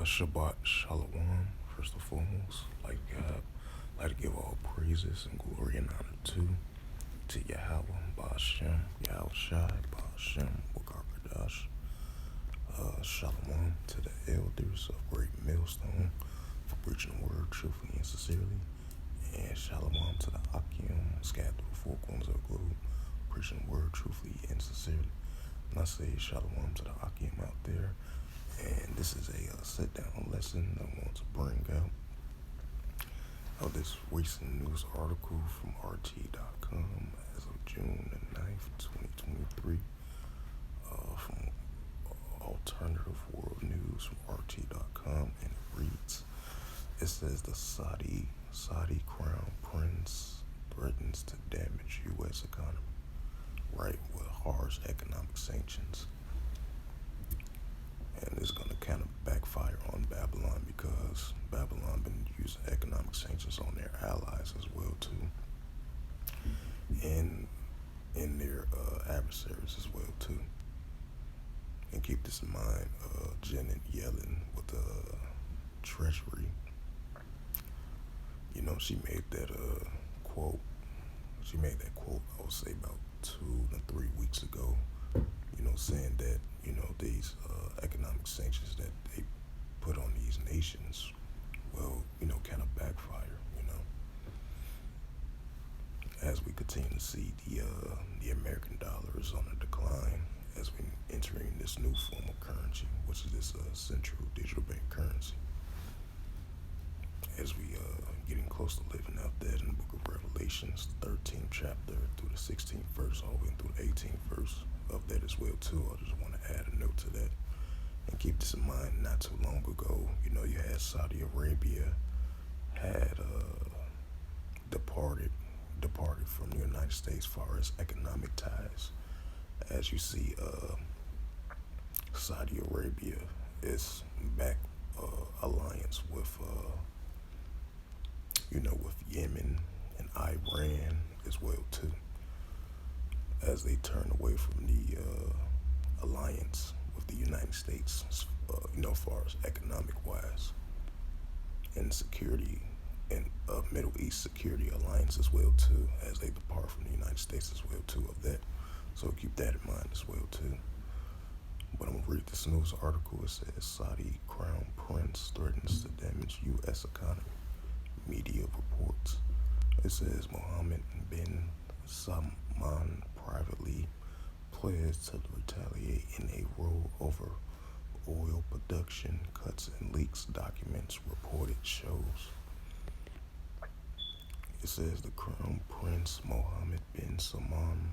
Shabbat Shalom, first and foremost. Like to give all praises and glory and honor to Yahweh, Ba'ashem, Yahweh Shai, Ba'ashem, Wakarkadash. Shalom to the elders of Great Millstone for preaching the word truthfully and sincerely. And shalom to the Akim scattered through the four corners of the globe, preaching the word truthfully and sincerely. And I say shalom to the Akim out there. And this is a sit-down lesson I want to bring out of this recent news article from RT.com as of June the 9th, 2023, from Alternative World News from RT.com, and it reads, it says the Saudi Crown Prince threatens to damage U.S. economy, right, with harsh economic sanctions. And it's going to kind of backfire on Babylon because Babylon been using economic sanctions on their allies as well too, and in their adversaries as well too. And keep this in mind, Janet Yellen with the Treasury, you know, she made that quote. She made that quote, I would say, about 2 to 3 weeks ago. You know, saying that, you know, these economic sanctions that they put on these nations will, you know, kind of backfire, you know, as we continue to see the American dollar is on a decline as we entering this new form of currency, which is this central digital bank currency. As we getting close to living out that in the book of Revelations, the 13th chapter through the 16th verse, all the way through the 18th verse of that as well too. I just want to add a note to that. And keep this in mind, not too long ago, you know, you had Saudi Arabia had departed from the United States as far as economic ties. As you see, Saudi Arabia is back alliance with, you know, with Yemen and Iran as well too, as they turn away from the alliance with the United States, you know, as far as economic wise and security and Middle East security alliance as well too, as they depart from the United States as well too of that. So keep that in mind as well too. But I'm gonna read this news article. It says Saudi Crown Prince threatens to damage U.S. economy. Media reports. It says Mohammed bin Salman privately pledged to retaliate in a row over oil production cuts and leaks, documents reported shows. It says the Crown Prince Mohammed bin Salman,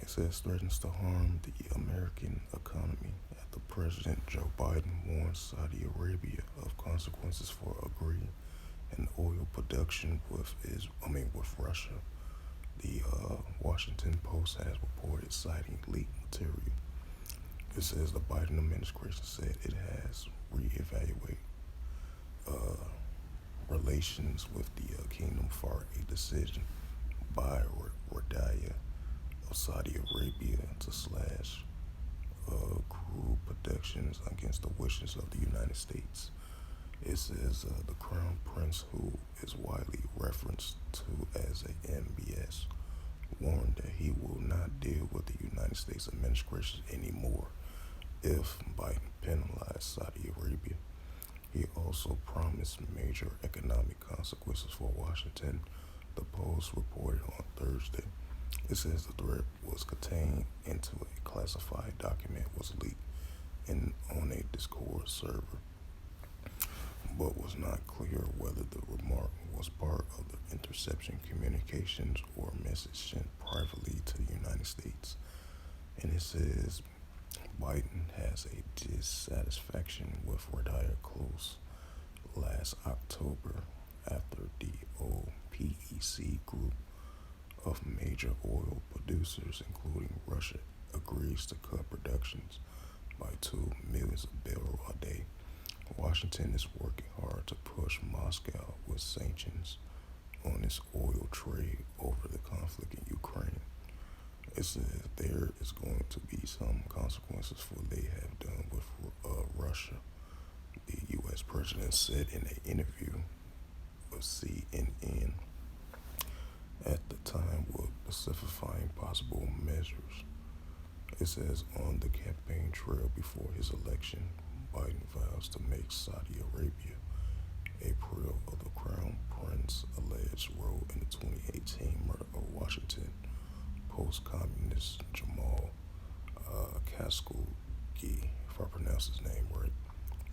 it says threatens to harm the American economy after President Joe Biden warns Saudi Arabia of consequences for agreeing in oil production with Russia. The Washington Post has reported citing leaked material. It says the Biden administration said it has reevaluated relations with the Kingdom for a decision by Riyadh of Saudi Arabia to slash crude productions against the wishes of the United States. It says the Crown Prince, who is widely referenced to as a MBS, warned that he will not deal with the United States administration anymore if Biden penalized Saudi Arabia. He also promised major economic consequences for Washington. The Post reported on Thursday. It says the threat was contained into a classified document was leaked on a Discord server, but was not clear whether the remark was part of the interception communications or a message sent privately to the United States. And it says Biden has a dissatisfaction with Riyadh close last October after the OPEC group of major oil producers, including Russia, agrees to cut productions by 2 million barrels a day. Washington is working hard to push Moscow with sanctions on its oil trade over the conflict in Ukraine. It says there is going to be some consequences for what they have done with Russia. The U.S. president said in an interview with CNN at the time with specifying possible measures. It says on the campaign trail before his election, Biden vows to make Saudi Arabia a prey of the Crown Prince's alleged role in the 2018 murder of Washington post-communist Jamal Khashoggi, if I pronounce his name right,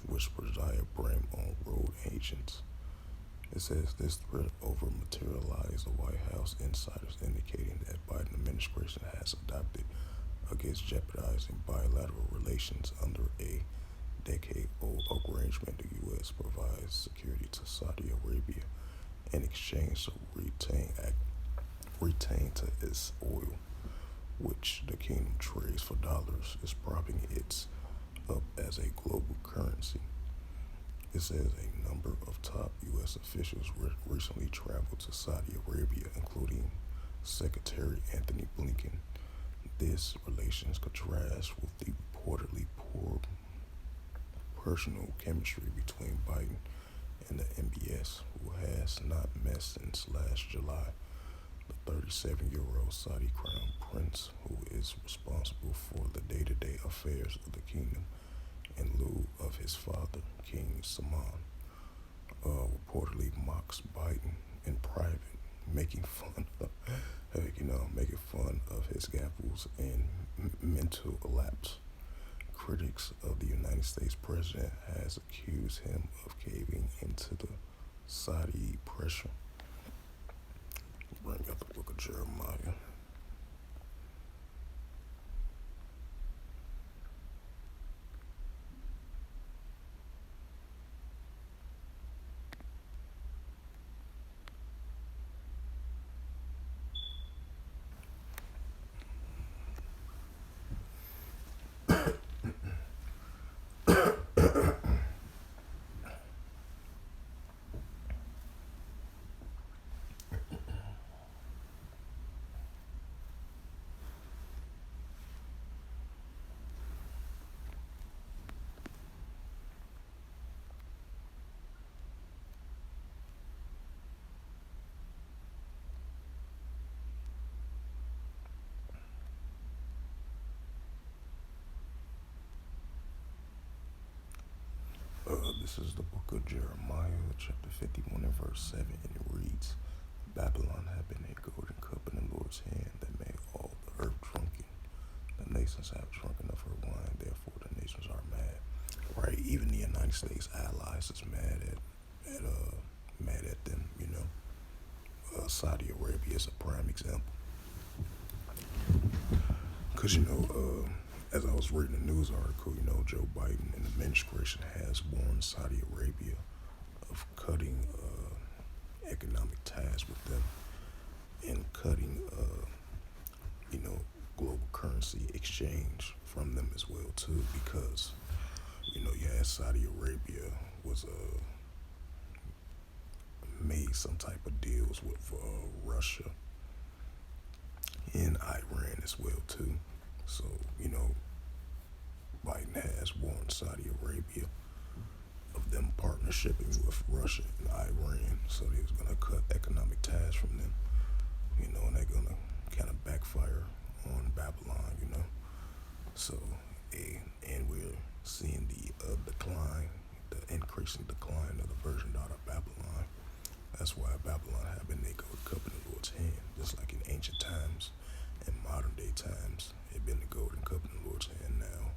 which presided blame on road agents. It says this threat over materialized the White House insiders indicating that Biden administration has adopted against jeopardizing bilateral relations under a decade-old arrangement. The U.S. provides security to Saudi Arabia in exchange to retain to its oil, which the kingdom trades for dollars, is propping it up as a global currency. It says a number of top U.S. officials recently traveled to Saudi Arabia, including Secretary Anthony Blinken. This relations contrasts with the reportedly poor personal chemistry between Biden and the MBS, who has not met since last July. The 37-year-old Saudi Crown Prince, who is responsible for the day-to-day affairs of the kingdom in lieu of his father, King Salman, reportedly mocks Biden in private, making fun of his gaffles and mental lapse. Critics of the United States president has accused him of caving into the Saudi pressure. Bring up the book of Jeremiah. This is the book of Jeremiah, chapter 51 and verse 7, and it reads, Babylon had been a golden cup in the Lord's hand that made all the earth drunken. The nations have drunken of her wine, therefore the nations are mad. Right, even the United States allies is mad at them, you know. Saudi Arabia is a prime example. Because, as I was reading the news article, Joe Biden and the administration has warned Saudi Arabia of cutting economic ties with them and cutting, global currency exchange from them as well too, because, Saudi Arabia was made some type of deals with Russia and Iran as well too. So, Biden has warned Saudi Arabia of them partnershiping with Russia and Iran, so they was going to cut economic ties from them, and they're going to kind of backfire on Babylon, So, and we're seeing the decline, the increasing decline of the virgin daughter of Babylon. That's why Babylon had been a gold cup in the Lord's hand, just like in ancient times and modern day times. It been the golden cup in the Lord's hand now.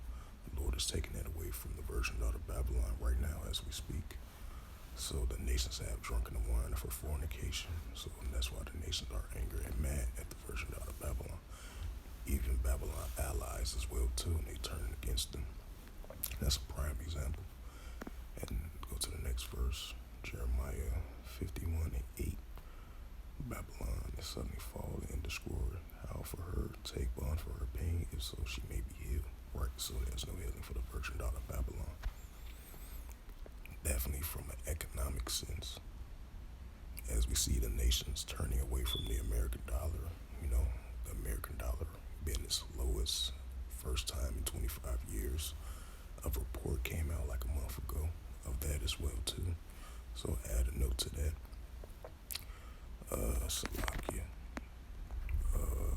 The Lord is taking that away from the virgin daughter of Babylon right now as we speak. So the nations have drunken the wine of her fornication. So that's why the nations are angry and mad at the virgin daughter of Babylon. Even Babylon allies as well too, and they turn against them. That's a prime example. And go to the next verse, Jeremiah 51 and 8. Babylon is suddenly fallen and destroyed. How for her take bond for her pain, if so she may be healed. Right, so there's no healing for the virgin daughter of Babylon. Definitely from an economic sense. As we see the nations turning away from the American dollar, the American dollar been its lowest first time in 25 years. A report came out like a month ago of that as well too. So add a note to that. Salakia, uh,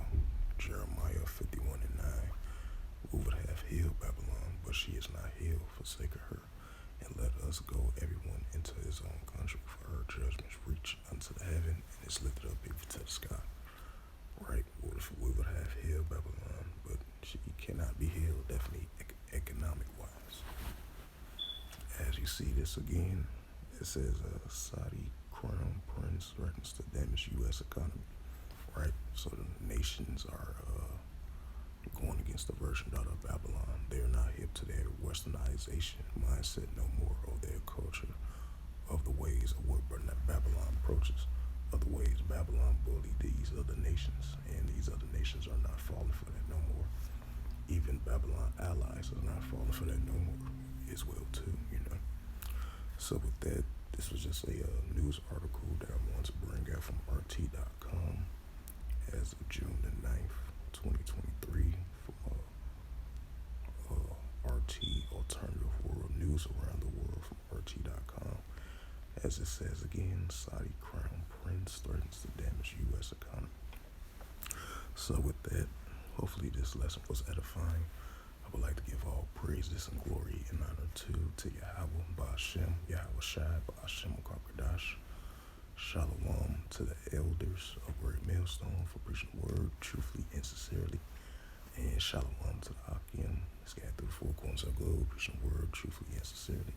Jeremiah 51 and 9. We would have healed Babylon, but she is not healed. Forsake her, and let us go, everyone, into his own country. For her judgments reach unto the heaven, and is lifted up even to the sky. Right? What if we would have healed Babylon, but she cannot be healed, definitely economic wise. As you see this again, it says Saudi crown prince threatens to damage U.S. economy. Right? So the nations are going against the version out of Babylon. They are not hip to their westernization mindset no more, of their culture, of the ways of what Babylon approaches, of the ways Babylon bullied these other nations, and these other nations are not falling for that no more. Even Babylon allies are not falling for that no more as well too, you know. So with that, this was just a news article that I wanted to bring out from RT.com as of June the 9th, 2023, from RT Alternative World News Around the World from RT.com. As it says again, Saudi crown prince threatens to damage U.S. economy. So with that, hopefully this lesson was edifying. I would like to give all praises and glory and honor to Yahweh, Ba'ashem, Yahweh Shai, Ba'ashem Kakradash. Shalom to the elders of Great Millstone for preaching the word truthfully and sincerely. And shalom to the Akim, scattered through the four corners of the globe, preaching the word truthfully and sincerely.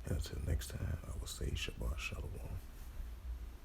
And until next time, I will say Shabbat Shalom.